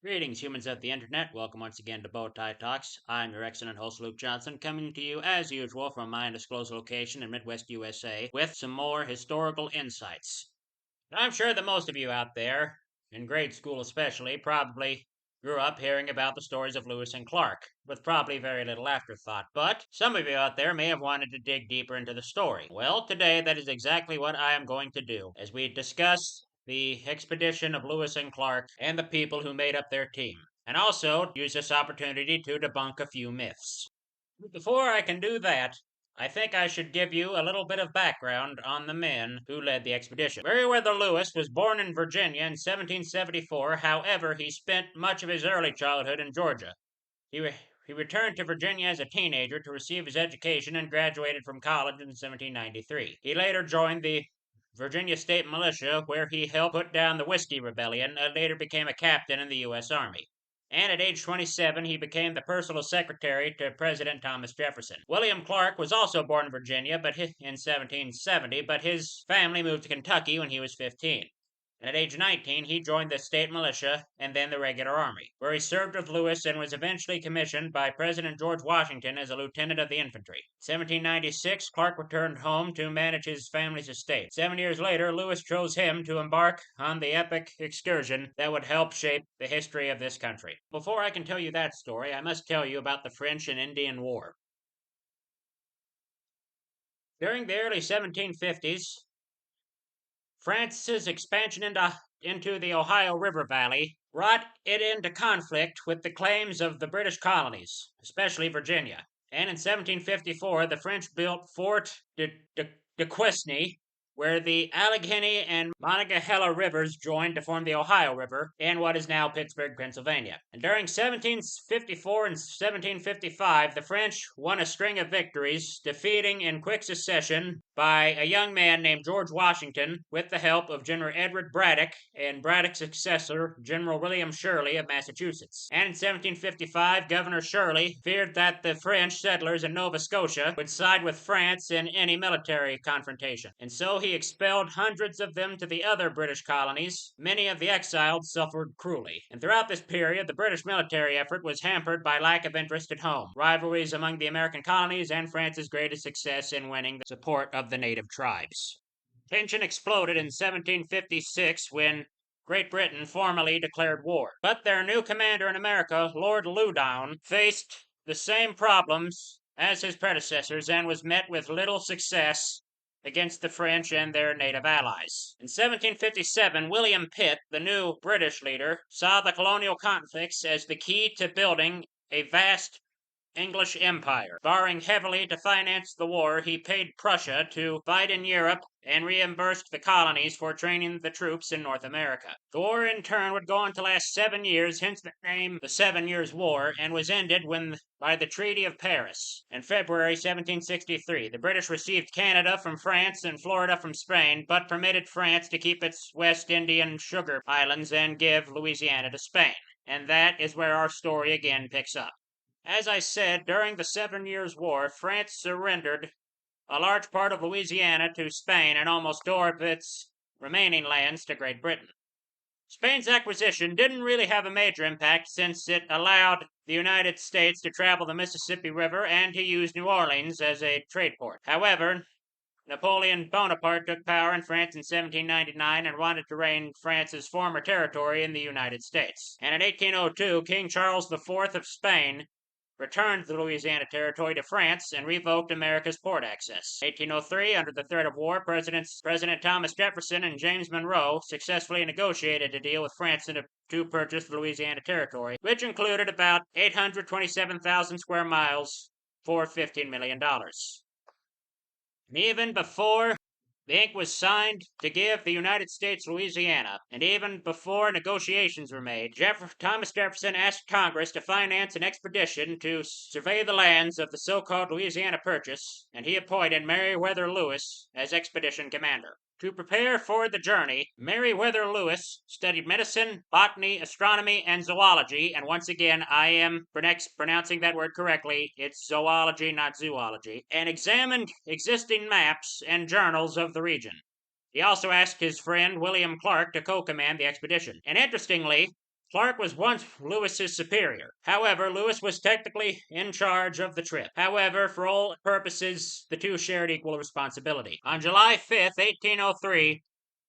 Greetings, humans of the internet. Welcome once again to Bowtie Talks. I'm your excellent host, Luke Johnson, coming to you as usual from my undisclosed location in Midwest USA with some more historical insights. I'm sure that most of you out there, in grade school especially, probably grew up hearing about the stories of Lewis and Clark, with probably very little afterthought. But some of you out there may have wanted to dig deeper into the story. Well, today that is exactly what I am going to do, as we discuss the expedition of Lewis and Clark and the people who made up their team, and also use this opportunity to debunk a few myths. Before I can do that, I think I should give you a little bit of background on the men who led the expedition. Meriwether Lewis was born in Virginia in 1774. However, he spent much of his early childhood in Georgia. He returned to Virginia as a teenager to receive his education and graduated from college in 1793. He later joined the Virginia State Militia, where he helped put down the Whiskey Rebellion, and later became a captain in the U.S. Army. And at age 27, he became the personal secretary to President Thomas Jefferson. William Clark was also born in Virginia in 1770, but his family moved to Kentucky when he was 15. And at age 19, he joined the state militia and then the regular army, where he served with Lewis and was eventually commissioned by President George Washington as a lieutenant of the infantry. In 1796, Clark returned home to manage his family's estate. 7 years later, Lewis chose him to embark on the epic excursion that would help shape the history of this country. Before I can tell you that story, I must tell you about the French and Indian War. During the early 1750s, France's expansion into the Ohio River Valley brought it into conflict with the claims of the British colonies, especially Virginia. And in 1754, the French built Fort de Quesnay, where the Allegheny and Monongahela rivers joined to form the Ohio River in what is now Pittsburgh, Pennsylvania. And during 1754 and 1755, the French won a string of victories, defeating in quick succession by a young man named George Washington with the help of General Edward Braddock and Braddock's successor, General William Shirley of Massachusetts. And in 1755, Governor Shirley feared that the French settlers in Nova Scotia would side with France in any military confrontation. And so he expelled hundreds of them to the other British colonies. Many of the exiled suffered cruelly. And throughout this period, the British military effort was hampered by lack of interest at home, rivalries among the American colonies, and France's greatest success in winning the support of the native tribes. Tension exploded in 1756 when Great Britain formally declared war. But their new commander in America, Lord Loudoun, faced the same problems as his predecessors and was met with little success against the French and their native allies. In 1757, William Pitt, the new British leader, saw the colonial conflicts as the key to building a vast English empire. Borrowing heavily to finance the war, he paid Prussia to fight in Europe and reimbursed the colonies for training the troops in North America. The war, in turn, would go on to last 7 years, hence the name the 7 Years' War, and was ended by the Treaty of Paris in February 1763. The British received Canada from France and Florida from Spain, but permitted France to keep its West Indian sugar islands and give Louisiana to Spain. And that is where our story again picks up. As I said, during the 7 Years' War, France surrendered a large part of Louisiana to Spain and almost all of its remaining lands to Great Britain. Spain's acquisition didn't really have a major impact since it allowed the United States to travel the Mississippi River and to use New Orleans as a trade port. However, Napoleon Bonaparte took power in France in 1799 and wanted to reign France's former territory in the United States. And in 1802, King Charles IV of Spain returned the Louisiana Territory to France and revoked America's port access. In 1803, under the threat of war, President Thomas Jefferson and James Monroe successfully negotiated a deal with France to purchase the Louisiana Territory, which included about 827,000 square miles for $15 million. And even before the ink was signed to give the United States Louisiana, and even before negotiations were made, Thomas Jefferson asked Congress to finance an expedition to survey the lands of the so-called Louisiana Purchase, and he appointed Meriwether Lewis as expedition commander. To prepare for the journey, Meriwether Lewis studied medicine, botany, astronomy, and zoology, and once again, I am pronouncing that word correctly. It's zoology, not zoology, and examined existing maps and journals of the region. He also asked his friend William Clark to co-command the expedition. And interestingly, Clark was once Lewis's superior. However, Lewis was technically in charge of the trip. However, for all purposes, the two shared equal responsibility. On July 5th, 1803,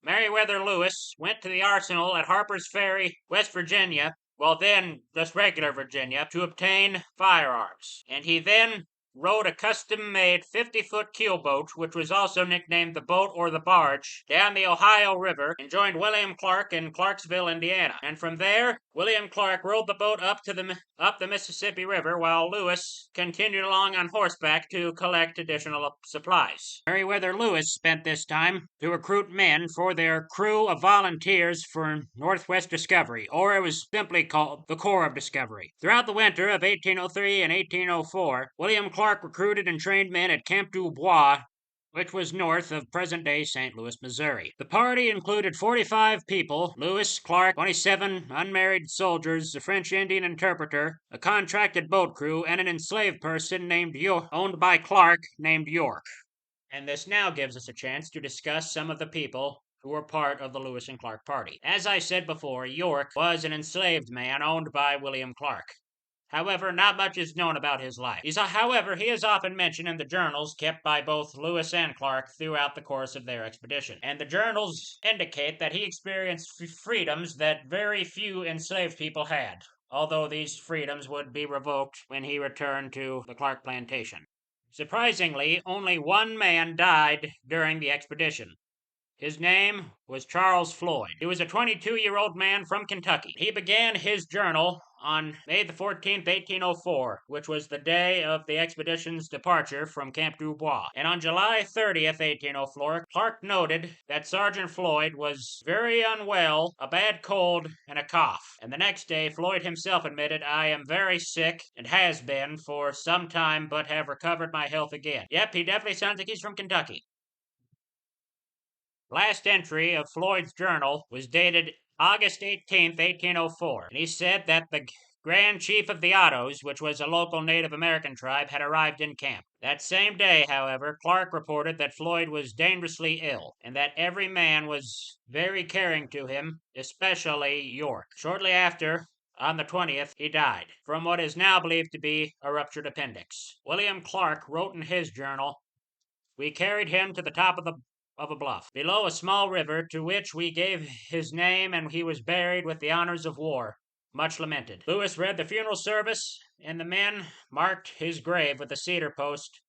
Meriwether Lewis went to the arsenal at Harper's Ferry, West Virginia, well then just regular Virginia, to obtain firearms. And he then rowed a custom-made 50-foot keelboat, which was also nicknamed the boat or the barge, down the Ohio River and joined William Clark in Clarksville, Indiana. And from there, William Clark rowed the boat up the Mississippi River, while Lewis continued along on horseback to collect additional supplies. Meriwether Lewis spent this time to recruit men for their crew of volunteers for Northwest Discovery, or it was simply called the Corps of Discovery. Throughout the winter of 1803 and 1804, William Clark recruited and trained men at Camp du Bois, which was north of present-day St. Louis, Missouri. The party included 45 people: Lewis, Clark, 27 unmarried soldiers, a French Indian interpreter, a contracted boat crew, and an enslaved person owned by Clark named York. And this now gives us a chance to discuss some of the people who were part of the Lewis and Clark party. As I said before, York was an enslaved man owned by William Clark. However, not much is known about his life. However, he is often mentioned in the journals kept by both Lewis and Clark throughout the course of their expedition. And the journals indicate that he experienced freedoms that very few enslaved people had, although these freedoms would be revoked when he returned to the Clark plantation. Surprisingly, only one man died during the expedition. His name was Charles Floyd. He was a 22-year-old man from Kentucky. He began his journal on May the 14th, 1804, which was the day of the expedition's departure from Camp du Bois. And on July 30th, 1804, Clark noted that Sergeant Floyd was very unwell, a bad cold, and a cough. And the next day, Floyd himself admitted, "I am very sick and has been for some time, but have recovered my health again." Yep, he definitely sounds like he's from Kentucky. Last entry of Floyd's journal was dated August 18th, 1804, and he said that the Grand Chief of the Ottos, which was a local Native American tribe, had arrived in camp. That same day, however, Clark reported that Floyd was dangerously ill, and that every man was very caring to him, especially York. Shortly after, on the 20th, he died, from what is now believed to be a ruptured appendix. William Clark wrote in his journal, "We carried him to the top of a bluff, below a small river, to which we gave his name, and he was buried with the honors of war, much lamented." Lewis read the funeral service, and the men marked his grave with a cedar post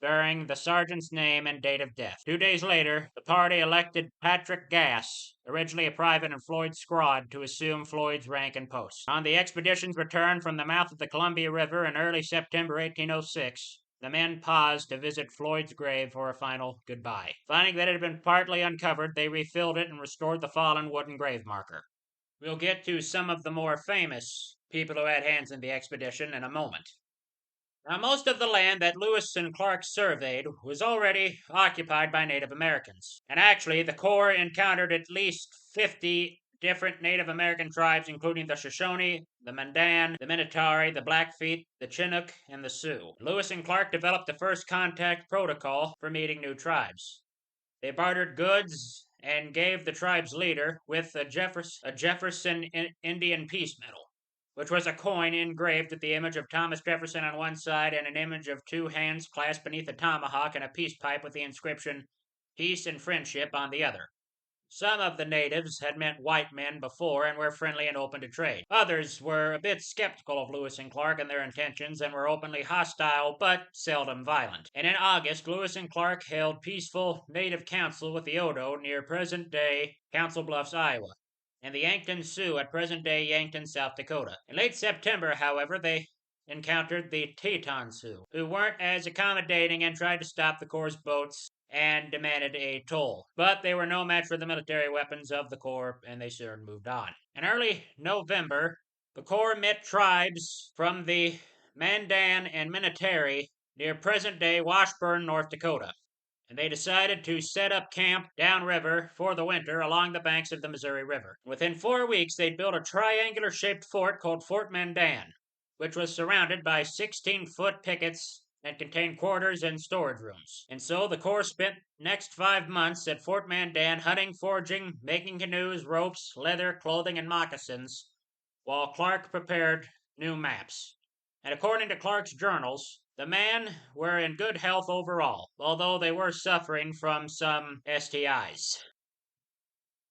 bearing the sergeant's name and date of death. 2 days later, the party elected Patrick Gass, originally a private in Floyd's squad, to assume Floyd's rank and post. On the expedition's return from the mouth of the Columbia River in early September 1806, the men paused to visit Floyd's grave for a final goodbye. Finding that it had been partly uncovered, they refilled it and restored the fallen wooden grave marker. We'll get to some of the more famous people who had hands in the expedition in a moment. Now, most of the land that Lewis and Clark surveyed was already occupied by Native Americans. And actually, the Corps encountered at least 50 different Native American tribes, including the Shoshone, the Mandan, the Minotari, the Blackfeet, the Chinook, and the Sioux. Lewis and Clark developed the first contact protocol for meeting new tribes. They bartered goods and gave the tribe's leader with a Jefferson Indian peace medal, which was a coin engraved with the image of Thomas Jefferson on one side and an image of two hands clasped beneath a tomahawk and a peace pipe with the inscription, "Peace and Friendship," on the other. Some of the natives had met white men before and were friendly and open to trade. Others were a bit skeptical of Lewis and Clark and their intentions and were openly hostile but seldom violent. And in August, Lewis and Clark held peaceful native council with the Odo near present-day Council Bluffs, Iowa, and the Yankton Sioux at present-day Yankton, South Dakota. In late September, however, they encountered the Teton Sioux, who weren't as accommodating and tried to stop the Corps' boats and demanded a toll. But they were no match for the military weapons of the Corps, and they soon moved on. In early November, the Corps met tribes from the Mandan and Minotari near present-day Washburn, North Dakota, and they decided to set up camp downriver for the winter along the banks of the Missouri River. Within 4 weeks, they'd built a triangular-shaped fort called Fort Mandan, which was surrounded by 16-foot pickets and contained quarters and storage rooms. And so the Corps spent next 5 months at Fort Mandan hunting, foraging, making canoes, ropes, leather, clothing, and moccasins, while Clark prepared new maps. And according to Clark's journals, the men were in good health overall, although they were suffering from some STIs.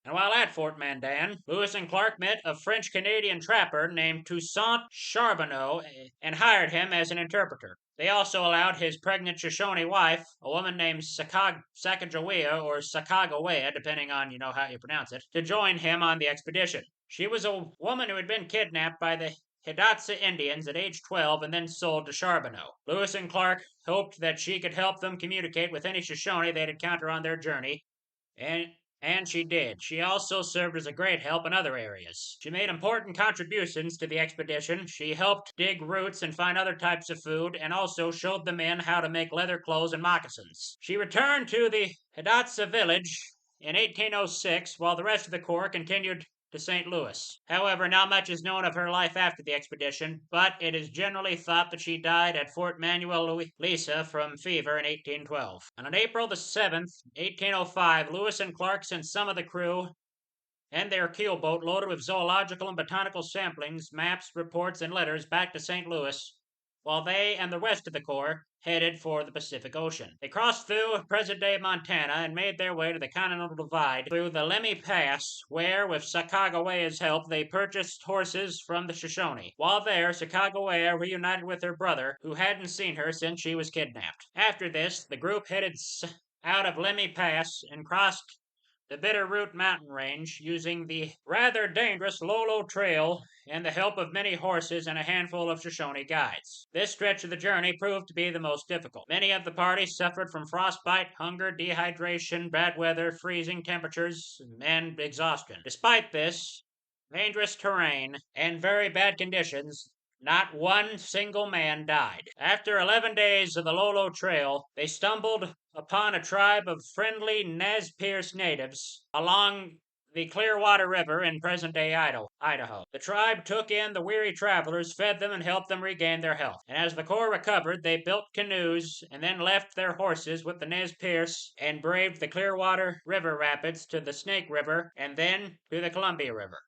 And while at Fort Mandan, Lewis and Clark met a French-Canadian trapper named Toussaint Charbonneau and hired him as an interpreter. They also allowed his pregnant Shoshone wife, a woman named Sacagawea or Sacagawea, depending on how you pronounce it, to join him on the expedition. She was a woman who had been kidnapped by the Hidatsa Indians at age 12 and then sold to Charbonneau. Lewis and Clark hoped that she could help them communicate with any Shoshone they'd encounter on their journey, and she did. She also served as a great help in other areas. She made important contributions to the expedition. She helped dig roots and find other types of food, and also showed the men how to make leather clothes and moccasins. She returned to the Hidatsa village in 1806, while the rest of the Corps continued to St. Louis. However, not much is known of her life after the expedition, but it is generally thought that she died at Fort Manuel Lisa from fever in 1812. And on April the 7th, 1805, Lewis and Clark sent some of the crew and their keelboat loaded with zoological and botanical samplings, maps, reports, and letters back to St. Louis, while they and the rest of the Corps headed for the Pacific Ocean. They crossed through present-day Montana and made their way to the Continental Divide through the Lemhi Pass, where, with Sacagawea's help, they purchased horses from the Shoshone. While there, Sacagawea reunited with her brother, who hadn't seen her since she was kidnapped. After this, the group headed out of Lemhi Pass and crossed the Bitterroot mountain range using the rather dangerous Lolo Trail and the help of many horses and a handful of Shoshone guides. This stretch of the journey proved to be the most difficult. Many of the party suffered from frostbite, hunger, dehydration, bad weather, freezing temperatures, and exhaustion. Despite this dangerous terrain and very bad conditions, not one single man died. After 11 days of the Lolo Trail, they stumbled upon a tribe of friendly Nez Perce natives along the Clearwater River in present-day Idaho. The tribe took in the weary travelers, fed them, and helped them regain their health. And as the Corps recovered, they built canoes and then left their horses with the Nez Perce and braved the Clearwater River rapids to the Snake River and then to the Columbia River.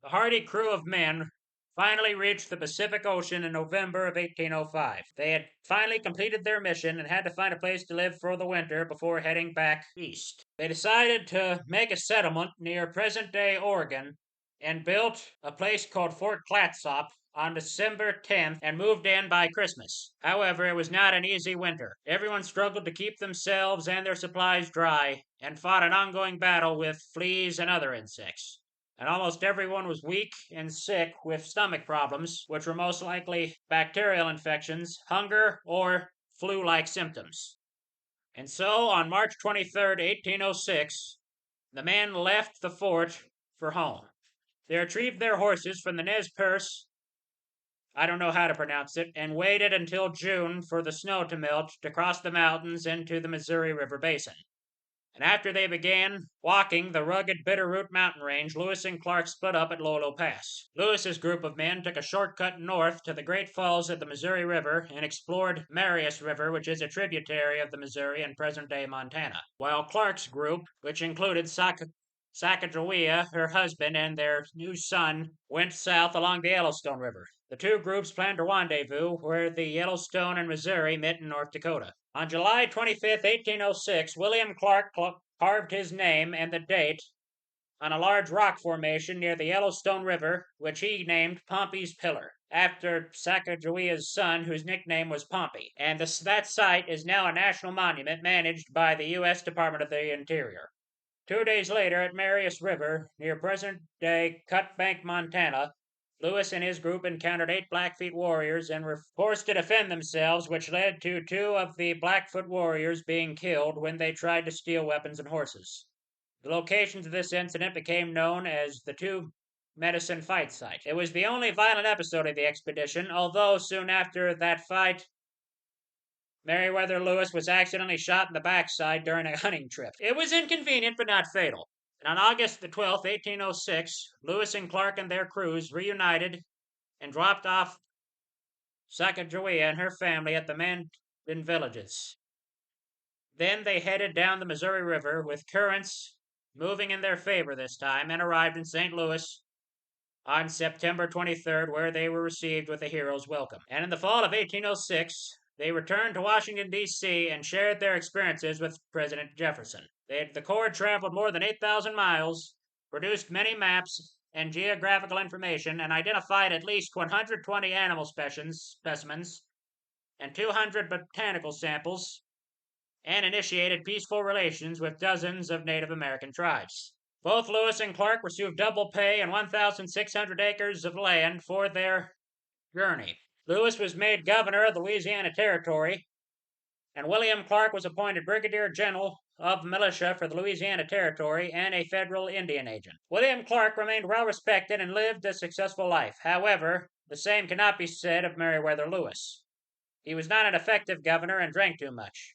The hardy crew of men finally reached the Pacific Ocean in November of 1805. They had finally completed their mission and had to find a place to live for the winter before heading back east. They decided to make a settlement near present-day Oregon and built a place called Fort Clatsop on December 10th and moved in by Christmas. However, it was not an easy winter. Everyone struggled to keep themselves and their supplies dry and fought an ongoing battle with fleas and other insects. And almost everyone was weak and sick with stomach problems, which were most likely bacterial infections, hunger, or flu-like symptoms. And so, on March 23rd, 1806, the men left the fort for home. They retrieved their horses from the Nez Perce, I don't know how to pronounce it, and waited until June for the snow to melt to cross the mountains into the Missouri River Basin. And after they began walking the rugged Bitterroot mountain range, Lewis and Clark split up at Lolo Pass. Lewis's group of men took a shortcut north to the Great Falls of the Missouri River and explored Marias River, which is a tributary of the Missouri in present-day Montana, while Clark's group, which included Sacagawea, her husband, and their new son, went south along the Yellowstone River. The two groups planned to rendezvous where the Yellowstone and Missouri met in North Dakota. On July 25, 1806, William Clark carved his name and the date on a large rock formation near the Yellowstone River, which he named Pompey's Pillar, after Sacagawea's son, whose nickname was Pompey. And that site is now a national monument managed by the U.S. Department of the Interior. 2 days later, at Marias River, near present-day Cut Bank, Montana, Lewis and his group encountered 8 Blackfeet warriors and were forced to defend themselves, which led to 2 of the Blackfoot warriors being killed when they tried to steal weapons and horses. The locations of this incident became known as the Two Medicine Fight Site. It was the only violent episode of the expedition, although soon after that fight, Meriwether Lewis was accidentally shot in the backside during a hunting trip. It was inconvenient, but not fatal. And on August the 12th, 1806, Lewis and Clark and their crews reunited and dropped off Sacagawea and her family at the Mandan villages. Then they headed down the Missouri River with currents moving in their favor this time and arrived in St. Louis on September 23rd, where they were received with a hero's welcome. And in the fall of 1806, they returned to Washington, D.C. and shared their experiences with President Jefferson. The Corps traveled more than 8,000 miles, produced many maps and geographical information, and identified at least 120 animal specimens and 200 botanical samples, and initiated peaceful relations with dozens of Native American tribes. Both Lewis and Clark received double pay and 1,600 acres of land for their journey. Lewis was made governor of the Louisiana Territory, and William Clark was appointed Brigadier General of Militia for the Louisiana Territory and a federal Indian agent. William Clark remained well respected and lived a successful life. However, the same cannot be said of Meriwether Lewis. He was not an effective governor and drank too much.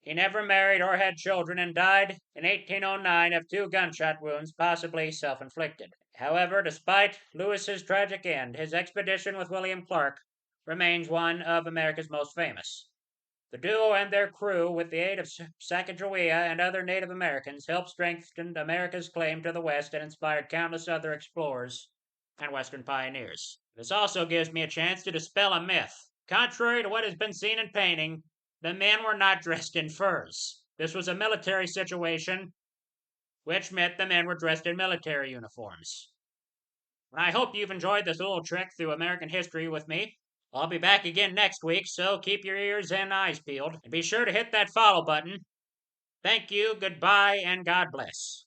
He never married or had children and died in 1809 of 2 gunshot wounds, possibly self-inflicted. However, despite Lewis's tragic end, his expedition with William Clark remains one of America's most famous. The duo and their crew, with the aid of Sacagawea and other Native Americans, helped strengthen America's claim to the West and inspired countless other explorers and Western pioneers. This also gives me a chance to dispel a myth. Contrary to what has been seen in painting, the men were not dressed in furs. This was a military situation, which meant the men were dressed in military uniforms. I hope you've enjoyed this little trek through American history with me. I'll be back again next week, so keep your ears and eyes peeled. And be sure to hit that follow button. Thank you, goodbye, and God bless.